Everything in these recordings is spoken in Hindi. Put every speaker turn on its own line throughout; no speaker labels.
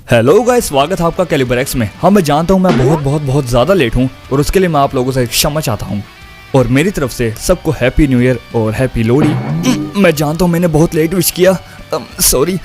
हेलो गाइस, स्वागत है आपका कैलिबर एक्स में। हाँ, मैं जानता हूँ मैं बहुत ज़्यादा लेट हूँ और उसके लिए मैं आप लोगों से क्षमा चाहता हूँ। और मेरी तरफ से सबको हैप्पी न्यू ईयर और हैप्पी लोहड़ी। मैं जानता हूँ मैंने बहुत लेट विश किया, सॉरी।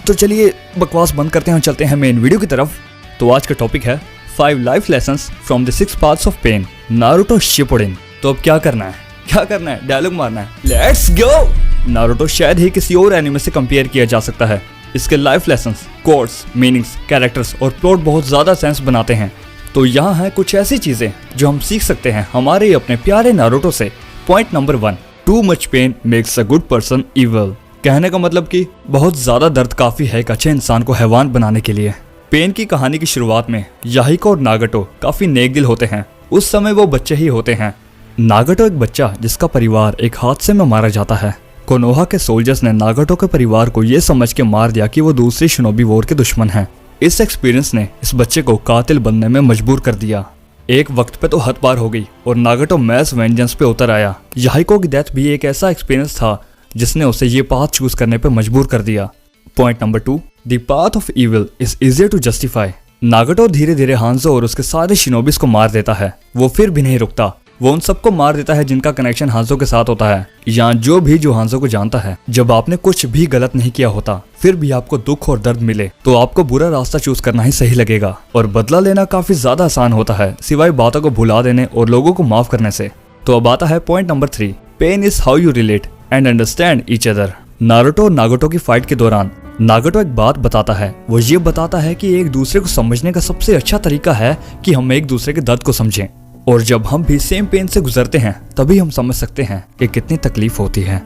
तो चलिए बकवास बंद करते हैं और चलते हैं मेन वीडियो की तरफ। तो आज का टॉपिक है 5 life lessons from the 6 paths of pain, Naruto Shippuden. तो अब क्या करना है? डायलॉग मारना है। Let's go. नारुतो शायद ही किसी और एनिमे से कंपेयर किया जा सकता है। इसके life lessons, quotes, meanings, characters और प्लॉट बहुत ज़्यादा सेंस बनाते हैं। तो यहाँ है कुछ ऐसी चीज़ें जो हम सीख सकते हैं हमारे अपने प्यारे नारुतो से। Point number 1, too much pain makes a good person evil. कहने का मतलब कि बहुत ज़्यादा दर्द काफ़ी है एक अच्छे इंसान को हैवान बनाने के लिए। पेन की कहानी की शुरुआत में याहिको और नागटो काफ़ी नेक दिल होते हैं। उस समय वो बच्चे ही होते हैं। नागटो एक बच्चा जिसका परिवार एक हादसे में मारा जाता है। कोनोहा के सोल्जर्स ने नागटो के परिवार को ये समझ के मार दिया कि वो दूसरी शिनोबी वॉर के दुश्मन हैं। इस एक्सपीरियंस ने इस बच्चे को कातिल बनने में मजबूर कर दिया। एक वक्त पे तो हद पार हो गई और नागटो मैस वेंजेंस पे उतर आया। याहिको की डेथ भी एक ऐसा एक्सपीरियंस था जिसने उसे ये पाथ चूज करने पे मजबूर कर दिया। Point number 2, the path of evil is easier to justify. Nagato धीरे धीरे हांजो और उसके सारे शिनोबिस को मार देता है। वो फिर भी नहीं रुकता। वो उन सबको मार देता है जिनका कनेक्शन हांजो के साथ होता है या जो हांजो को जानता है। जब आपने कुछ भी गलत नहीं किया होता फिर भी आपको दुख और दर्द मिले तो आपको बुरा रास्ता चूज करना ही सही लगेगा। और बदला लेना काफी ज्यादा आसान होता है सिवाय बातों को भुला देने और लोगों को माफ करने से। तो अब आता है point number 3, pain is how you relate and understand each other. Naruto और नागटो की फाइट के दौरान नागटो एक बात बताता है। वो ये बताता है कि एक दूसरे को समझने का सबसे अच्छा तरीका है कि हम एक दूसरे के दर्द को समझें। और जब हम भी सेम पेन से गुजरते हैं तभी हम समझ सकते हैं कि कितनी तकलीफ होती है।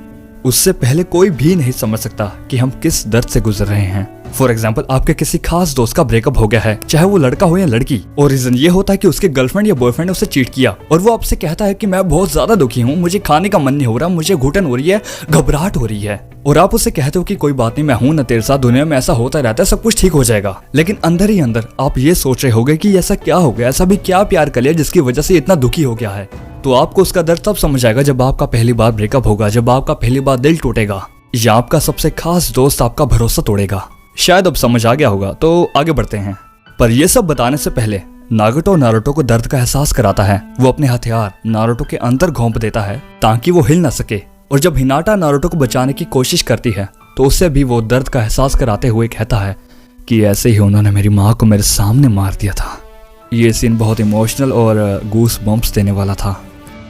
उससे पहले कोई भी नहीं समझ सकता कि हम किस दर्द से गुजर रहे हैं। फॉर एग्जाम्पल, आपके किसी खास दोस्त का ब्रेकअप हो गया है, चाहे वो लड़का हो या लड़की, और रीजन ये होता है कि उसके गर्लफ्रेंड या बॉयफ्रेंड ने उसे चीट किया और वो आपसे कहता है कि मैं बहुत ज्यादा दुखी हूँ, मुझे खाने का मन नहीं हो रहा, मुझे घुटन हो रही है, घबराहट हो रही है। और आप उसे कहते हो कि कोई बात नहीं, मैं हूं ना तेरे साथ, दुनिया में ऐसा होता रहता है, सब कुछ ठीक हो जाएगा। लेकिन अंदर ही अंदर आप ये सोच रहे होगे कि ऐसा क्या हो गया, ऐसा भी क्या प्यार कर लिया जिसकी वजह से इतना दुखी हो गया है। तो आपको उसका दर्द तब समझ आएगा जब आपका पहली बार ब्रेकअप होगा, जब आपका पहली बार दिल टूटेगा या आपका सबसे खास दोस्त आपका भरोसा तोड़ेगा। शायद अब समझ आ गया होगा। तो आगे बढ़ते हैं। पर यह सब बताने से पहले नागटो नारुतो को दर्द का एहसास कराता है। वो अपने हथियार नारुतो के अंदर घोंप देता है ताकि वो हिल न सके। और जब हिनाटा नारुतो को बचाने की कोशिश करती है तो उससे भी वो दर्द का एहसास कराते हुए कहता है कि ऐसे ही उन्होंने मेरी माँ को मेरे सामने मार दिया था। ये सीन बहुत इमोशनल और गूस बम्प्स देने वाला था।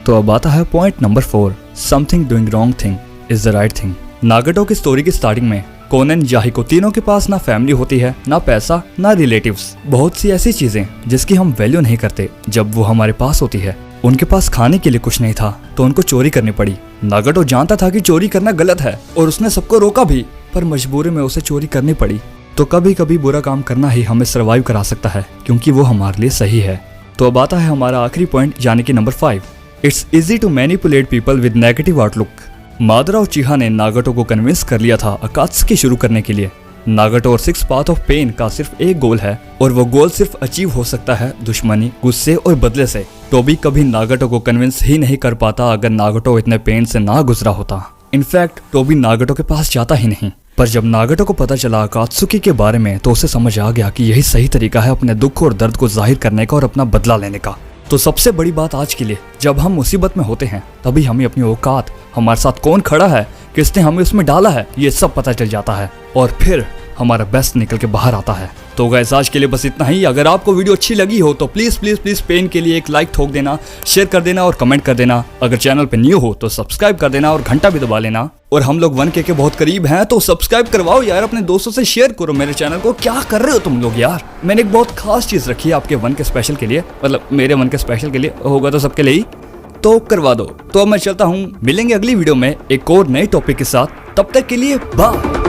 तो अब आता है point number 4, something doing wrong thing is the right thing. Nagato की स्टोरी की स्टार्टिंग में कोनेन याहिको तीनों के पास ना फैमिली होती है, ना पैसा, ना रिलेटिव्स। बहुत सी ऐसी चीजें जिसकी हम वैल्यू नहीं करते जब वो हमारे पास होती है। उनके पास खाने के लिए कुछ नहीं था तो उनको चोरी करनी पड़ी। नागटो जानता था कि चोरी करना गलत है और उसने सबको रोका भी, पर मजबूरी में उसे चोरी करनी पड़ी। तो कभी कभी बुरा काम करना ही हमें सर्वाइव करा सकता है क्योंकि वो हमारे लिए सही है। तो अब आता है हमारा आखिरी पॉइंट यानी कि number 5, it's easy to manipulate people with negative outlook. Madara Uchiha ने नागटो को कन्विंस कर लिया था अकात्सुकी शुरू करने के लिए। नागटो और 6 पाथ ऑफ पेन का सिर्फ एक गोल है और वो गोल सिर्फ अचीव हो सकता है दुश्मनी, गुस्से और बदले से। टोबी कभी नागटो को कन्विंस ही नहीं कर पाता अगर नागटो इतने पेन से ना गुजरा होता। इनफैक्ट टोबी नागटो के पास जाता ही नहीं। पर जब नागटो को पता चला अकात्सुकी के बारे में तो उसे समझ आ गया कि यही सही तरीका है अपने दुख और दर्द को जाहिर करने का और अपना बदला लेने का। तो सबसे बड़ी बात आज के लिए, जब हम मुसीबत में होते हैं तभी हमें अपनी औकात, हमारे साथ कौन खड़ा है, किसने हमें उसमें डाला है, ये सब पता चल जाता है और फिर हमारा बेस्ट निकल के बाहर आता है। तो गाइस आज के लिए बस इतना ही। अगर आपको वीडियो अच्छी लगी हो तो प्लीज पेन के लिए एक लाइक ठोक देना, शेयर कर देना और कमेंट कर देना। अगर चैनल पे न्यू हो तो सब्सक्राइब कर देना और घंटा भी दबा लेना। और हम लोग 1K के बहुत करीब हैं तो सब्सक्राइब करवाओ यार, अपने दोस्तों से शेयर करो मेरे चैनल को। क्या कर रहे हो तुम लोग यार? मैंने एक बहुत खास चीज रखी है आपके 1K स्पेशल के लिए, मतलब मेरे 1K स्पेशल के लिए, होगा तो सबके लिए ही, तो करवा दो। तो अब मैं चलता हूँ, मिलेंगे अगली वीडियो में एक और नए टॉपिक के साथ। तब तक के लिए बाय।